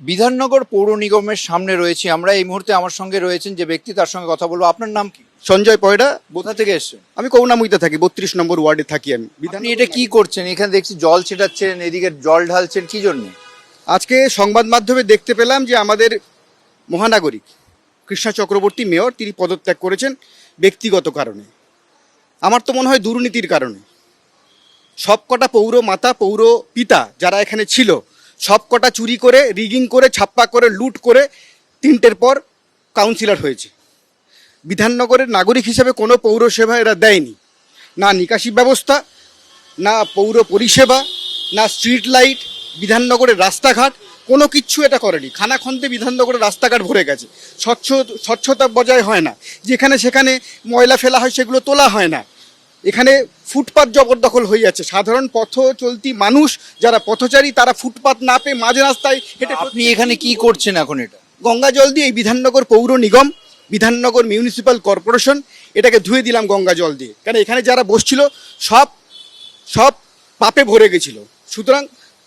বিধাননগর পৌর নিগমের সামনে রয়েছি আমরা এই মুহূর্তে। আমার সঙ্গে রয়েছেন যে ব্যক্তি, তার সঙ্গে কথা বলবো। আপনার নাম কি? সঞ্জয় পয়ডা। কোথা থেকে এসেছেন? আমি করুণাময়ীতে থাকি, 32 নম্বর ওয়ার্ডে থাকি আমি। আপনি এটা কি করছেন? এখানে দেখছি জল ছেটাচ্ছেন, এদিকে জল ঢালছেন, কি জন্য? আজকে সংবাদ মাধ্যমে দেখতে পেলাম যে আমাদের মহানাগরিক কৃষ্ণা চক্রবর্তী মেয়র তিনি পদত্যাগ করেছেন ব্যক্তিগত কারণে। আমার তো মনে হয় দুর্নীতির কারণে। সবকটা পৌর মাতা পৌর পিতা যারা এখানে ছিল সবকটা চুরি করে, রিগিং করে, ছাপ্পা করে, লুট করে 3টের পর কাউন্সিলর হয়েছে। বিধাননগরের নাগরিক হিসেবে কোনো পৌরসেবা এরা দেয়নি, না নিকাশি ব্যবস্থা, না পৌর পরিষেবা, না স্ট্রিট লাইট, বিধাননগরের রাস্তাঘাট, কোনো কিচ্ছু এটা করেনি। খানাখন্দে বিধাননগরের রাস্তাঘাট ভরে গেছে, স্বচ্ছতা বজায় হয় না, যেখানে সেখানে ময়লা ফেলা হয় সেগুলো তোলা হয় না। এখানে ফুটপাত জবরদখল হয়ে যাচ্ছে। সাধারণ পথ চলতি মানুষ যারা পথচারী তারা ফুটপাত না পেয়ে মাঝ রাস্তায় হেঁটে। আপনি এখানে কি করছেন এখন? এটা গঙ্গা জল দিয়ে এই বিধাননগর পৌর নিগম, বিধাননগর মিউনিসিপ্যাল কর্পোরেশন এটাকে ধুয়ে দিলাম গঙ্গা জল দিয়ে, কারণ এখানে যারা বসছিল সব পাপে ভরে গেছিল। সুতরাং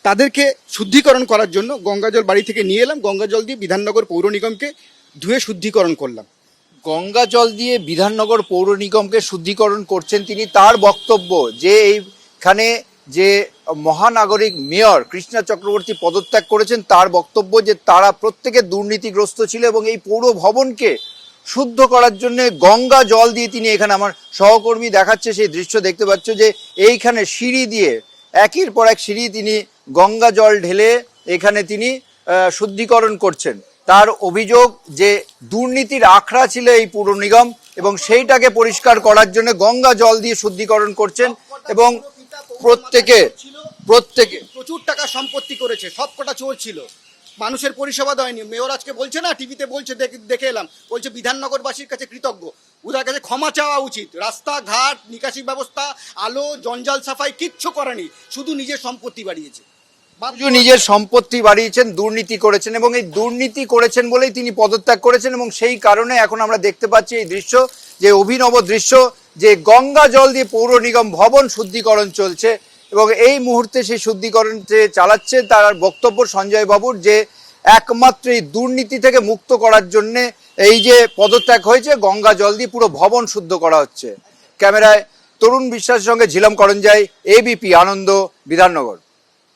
তাদেরকে শুদ্ধিকরণ করার জন্য গঙ্গা জল বাড়ি থেকে নিয়ে এলাম, গঙ্গা জল দিয়ে বিধাননগর পৌর নিগমকে ধুয়ে শুদ্ধিকরণ করলাম। গঙ্গা জল দিয়ে বিধাননগর পৌর নিগমকে শুদ্ধিকরণ করছেন তিনি। তার বক্তব্য যে এইখানে যে মহানাগরিক মেয়র কৃষ্ণা চক্রবর্তী পদত্যাগ করেছেন, তার বক্তব্য যে তারা প্রত্যেকে দুর্নীতিগ্রস্ত ছিল এবং এই পৌর ভবনকে শুদ্ধ করার জন্য গঙ্গা জল দিয়ে তিনি এখানে, আমার সহকর্মী দেখাচ্ছে সেই দৃশ্য দেখতে পাচ্ছ, যে এইখানে সিঁড়ি দিয়ে একের পর এক সিঁড়ি তিনি গঙ্গা জল ঢেলে এখানে তিনি শুদ্ধিকরণ করছেন। তার অভিযোগ যে দুর্নীতির আখড়া ছিল এই পৌর নিগম এবং সেইটাকে পরিষ্কার করার জন্য গঙ্গা জল দিয়ে শুদ্ধিকরণ করছেন এবং প্রত্যেকে প্রচুর টাকা সম্পত্তি করেছে, সবকটা চোর ছিল, মানুষের পরিষেবা দেয়নি। মেয়র আজকে বলছে না, টিভিতে বলছে, দেখে এলাম, বলছে বিধাননগরবাসীর কাছে কৃতজ্ঞ, ওদের কাছে ক্ষমা চাওয়া উচিত। রাস্তাঘাট, নিকাশি ব্যবস্থা, আলো, জঞ্জাল সাফাই কিচ্ছু করেনি, শুধু নিজের সম্পত্তি বাড়িয়েছে। নিজের সম্পত্তি বাড়িয়েছেন, দুর্নীতি করেছেন এবং এই দুর্নীতি করেছেন বলেই তিনি পদত্যাগ করেছেন। এবং সেই কারণে এখন আমরা দেখতে পাচ্ছি এই দৃশ্য, যে অভিনব দৃশ্য, যে গঙ্গা জল দিয়ে পৌর নিগম ভবন শুদ্ধিকরণ চলছে এবং এই মুহূর্তে সেই শুদ্ধিকরণ চালাচ্ছে। তার বক্তব্য সঞ্জয় বাবুর যে একমাত্র এই দুর্নীতি থেকে মুক্ত করার জন্য এই যে পদত্যাগ হয়েছে, গঙ্গা জল দিয়ে পুরো ভবন শুদ্ধ করা হচ্ছে। ক্যামেরায় তরুণ বিশ্বাসের সঙ্গে ঝিলম করঞ্জাই, এবিপি আনন্দ, বিধাননগর।